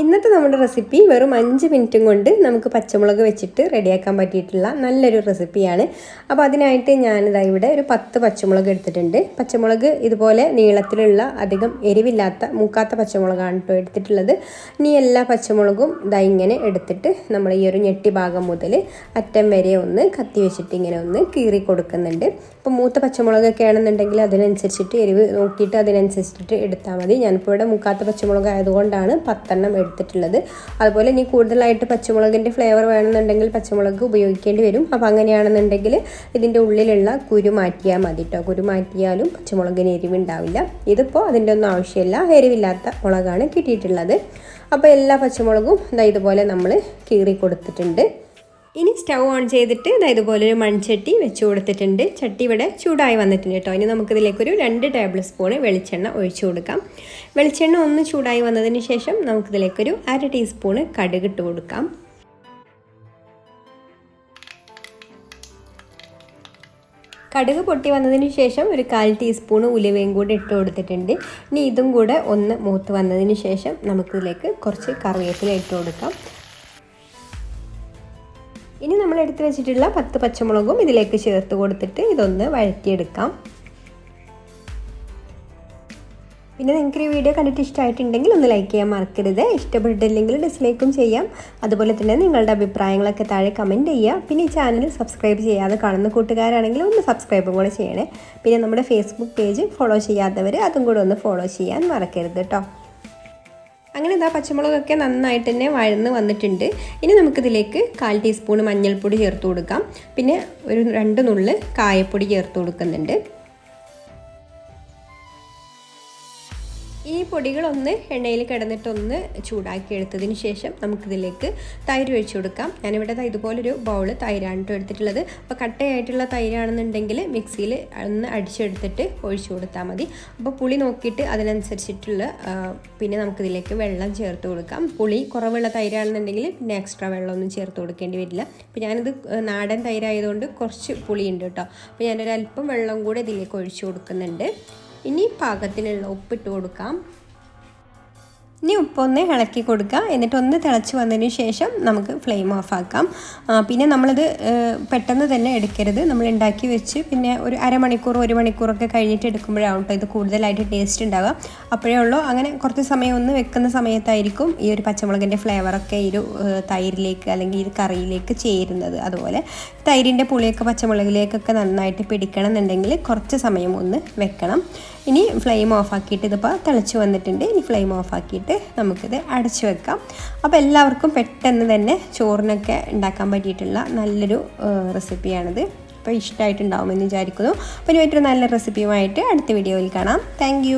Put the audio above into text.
ഇന്നത്തെ നമ്മുടെ റെസിപ്പി വെറും 5 മിനിറ്റും കൊണ്ട് നമുക്ക് പച്ചമുളക് വെച്ചിട്ട് റെഡിയാക്കാൻ പറ്റിയിട്ടുള്ള നല്ലൊരു റെസിപ്പിയാണ്. അപ്പോൾ അതിനായിട്ട് ഞാനിതാ ഇവിടെ ഒരു 10 പച്ചമുളക് എടുത്തിട്ടുണ്ട്. പച്ചമുളക് ഇതുപോലെ നീളത്തിലുള്ള അധികം എരിവില്ലാത്ത മൂക്കാത്ത പച്ചമുളകാണ് കേട്ടോ എടുത്തിട്ടുള്ളത്. ഇനി എല്ലാ പച്ചമുളകും ഇതാ ഇങ്ങനെ എടുത്തിട്ട് നമ്മൾ ഈ ഒരു ഞെട്ടി ഭാഗം മുതൽ അറ്റം വരെ ഒന്ന് കത്തി വെച്ചിട്ട് ഇങ്ങനെ ഒന്ന് കീറി കൊടുക്കുന്നുണ്ട്. അപ്പോൾ മൂത്ത പച്ചമുളകൊക്കെ ആണെന്നുണ്ടെങ്കിൽ അതിനനുസരിച്ചിട്ട് എരിവ് നോക്കിയിട്ട് അതിനനുസരിച്ചിട്ട് എടുത്താൽ മതി. ഞാനിപ്പോൾ ഇവിടെ മൂക്കാത്ത പച്ചമുളക് ആയതുകൊണ്ടാണ് 10 എടുത്തിട്ടുള്ളത്. അതുപോലെ ഇനി കൂടുതലായിട്ട് പച്ചമുളകിൻ്റെ ഫ്ലേവർ വേണമെന്നുണ്ടെങ്കിൽ പച്ചമുളക് ഉപയോഗിക്കേണ്ടി വരും. അപ്പോൾ അങ്ങനെയാണെന്നുണ്ടെങ്കിൽ ഇതിൻ്റെ ഉള്ളിലുള്ള കുരു മാറ്റിയാൽ മതി കേട്ടോ. കുരു മാറ്റിയാലും പച്ചമുളകിന് എരിവുണ്ടാവില്ല. ഇതിപ്പോൾ അതിൻ്റെ ഒന്നും ആവശ്യമില്ല, എരിവില്ലാത്ത മുളകാണ് കിട്ടിയിട്ടുള്ളത്. അപ്പോൾ എല്ലാ പച്ചമുളകും ഇതുപോലെ നമ്മൾ കീറി കൊടുത്തിട്ടുണ്ട്. ഇനി സ്റ്റൗ ഓൺ ചെയ്തിട്ട് ഇതുപോലെ ഒരു മൺചട്ടി വെച്ച് കൊടുത്തിട്ടുണ്ട്. ചട്ടി ഇവിടെ ചൂടായി വന്നിട്ടുണ്ട് കേട്ടോ. ഇനി നമുക്കിതിലേക്കൊരു 2 ടേബിൾ സ്പൂൺ വെളിച്ചെണ്ണ ഒഴിച്ചു കൊടുക്കാം. വെളിച്ചെണ്ണ ഒന്ന് ചൂടായി വന്നതിന് ശേഷം നമുക്കിതിലേക്കൊരു 1/2 ടീസ്പൂൺ കടുക് ഇട്ട് കൊടുക്കാം. കടുക് പൊട്ടി വന്നതിന് ശേഷം ഒരു 1/4 ടീസ്പൂൺ ഉലുവയും കൂടി ഇട്ട് കൊടുത്തിട്ടുണ്ട്. ഇനി ഇതും കൂടെ ഒന്ന് മൂത്ത് വന്നതിന് ശേഷം നമുക്കിതിലേക്ക് കുറച്ച് കറിവേപ്പില ഇട്ട് കൊടുക്കാം. ഇനി നമ്മൾ എടുത്ത് വെച്ചിട്ടുള്ള 10 പച്ചമുളകും ഇതിലേക്ക് ചേർത്ത് കൊടുത്തിട്ട് ഇതൊന്ന് വഴറ്റിയെടുക്കാം. പിന്നെ നിങ്ങൾക്ക് ഈ വീഡിയോ കണ്ടിട്ട് ഇഷ്ടമായിട്ടുണ്ടെങ്കിൽ ഒന്ന് ലൈക്ക് ചെയ്യാൻ മറക്കരുത്. ഇഷ്ടപ്പെട്ടില്ലെങ്കിൽ ഡിസ്ലൈക്കും ചെയ്യാം. അതുപോലെ തന്നെ നിങ്ങളുടെ അഭിപ്രായങ്ങളൊക്കെ താഴെ കമൻറ്റ് ചെയ്യുക. പിന്നെ ഈ ചാനൽ സബ്സ്ക്രൈബ് ചെയ്യാതെ കാണുന്ന കൂട്ടുകാരാണെങ്കിൽ ഒന്ന് സബ്സ്ക്രൈബും കൂടെ ചെയ്യണേ. പിന്നെ നമ്മുടെ ഫേസ്ബുക്ക് പേജ് ഫോളോ ചെയ്യാത്തവർ അതും കൂടെ ഒന്ന് ഫോളോ ചെയ്യാൻ മറക്കരുത് കേട്ടോ. അങ്ങനെ ഇതാ പച്ചമുളകൊക്കെ നന്നായിട്ട് തന്നെ വഴന്ന് വന്നിട്ടുണ്ട്. ഇനി നമുക്കിതിലേക്ക് 1/4 ടീസ്പൂൺ മഞ്ഞൾപ്പൊടി ചേർത്ത് കൊടുക്കാം. പിന്നെ ഒരു 2 നുള്ള് കായപ്പൊടി ചേർത്ത് കൊടുക്കുന്നുണ്ട്. ഈ പൊടികളൊന്ന് എണ്ണയിൽ കിടന്നിട്ടൊന്ന് ചൂടാക്കി എടുത്തതിന് ശേഷം നമുക്കിതിലേക്ക് തൈര് ഒഴിച്ചു കൊടുക്കാം. ഞാനിവിടെ ഇതുപോലൊരു ബൗൾ തൈരാണ് കേട്ടോ എടുത്തിട്ടുള്ളത്. അപ്പോൾ കട്ടയായിട്ടുള്ള തൈരാണെന്നുണ്ടെങ്കിൽ മിക്സിയിൽ ഒന്ന് അടിച്ചെടുത്തിട്ട് ഒഴിച്ചു കൊടുത്താൽ മതി. അപ്പോൾ പുളി നോക്കിയിട്ട് അതിനനുസരിച്ചിട്ടുള്ള പിന്നെ നമുക്കിതിലേക്ക് വെള്ളം ചേർത്ത് കൊടുക്കാം. പുളി കുറവുള്ള തൈരാണെന്നുണ്ടെങ്കിൽ പിന്നെ എക്സ്ട്രാ വെള്ളമൊന്നും ചേർത്ത് കൊടുക്കേണ്ടി വരില്ല. അപ്പോൾ ഞാനിത് നാടൻ തൈരായതുകൊണ്ട് കുറച്ച് പുളിയുണ്ട് കേട്ടോ. അപ്പോൾ ഞാനൊരല്പം വെള്ളം കൂടെ ഇതിലേക്ക് ഒഴിച്ചു കൊടുക്കുന്നുണ്ട്. ഇനി പാകത്തിനുള്ള ഉപ്പിട്ട് കൊടുക്കാം. ഇനി ഉപ്പൊന്ന് ഇളക്കി കൊടുക്കുക. എന്നിട്ടൊന്ന് തിളച്ച് വന്നതിന് ശേഷം നമുക്ക് ഫ്ലെയിം ഓഫ് ആക്കാം. പിന്നെ നമ്മളിത് പെട്ടെന്ന് തന്നെ എടുക്കരുത്. നമ്മൾ ഉണ്ടാക്കി വെച്ച് പിന്നെ ഒരു അരമണിക്കൂർ 1 മണിക്കൂറൊക്കെ കഴിഞ്ഞിട്ട് എടുക്കുമ്പോഴാണ് കേട്ടോ ഇത് കൂടുതലായിട്ട് ടേസ്റ്റ് ഉണ്ടാവുക. അപ്പോഴേ ഉള്ളൂ. അങ്ങനെ കുറച്ച് സമയം ഒന്ന് വെക്കുന്ന സമയത്തായിരിക്കും ഈ ഒരു പച്ചമുളകിൻ്റെ ഫ്ലേവറൊക്കെ ഈ ഒരു തൈരിലേക്ക് അല്ലെങ്കിൽ ഈ കറിയിലേക്ക് ചേരുന്നത്. അതുപോലെ തൈരിൻ്റെ പുളിയൊക്കെ പച്ചമുളകിലേക്കൊക്കെ നന്നായിട്ട് പിടിക്കണം എന്നുണ്ടെങ്കിൽ കുറച്ച് സമയം ഒന്ന് വെക്കണം. ഇനി ഫ്ലെയിം ഓഫാക്കിയിട്ട് ഇതിപ്പോൾ തിളച്ച് വന്നിട്ടുണ്ട്. ഇനി ഫ്ലെയിം ഓഫാക്കിയിട്ട് നമുക്കിത് അടച്ചു വെക്കാം. അപ്പോൾ എല്ലാവർക്കും പെട്ടെന്ന് തന്നെ ചോറിനൊക്കെ ഉണ്ടാക്കാൻ പറ്റിയിട്ടുള്ള നല്ലൊരു റെസിപ്പിയാണിത്. അപ്പോൾ ഇഷ്ടമായിട്ടുണ്ടാവുമെന്ന് വിചാരിക്കുന്നു. അപ്പോൾ ഇനി മറ്റൊരു നല്ല റെസിപ്പിയുമായിട്ട് അടുത്ത വീഡിയോയിൽ കാണാം. താങ്ക്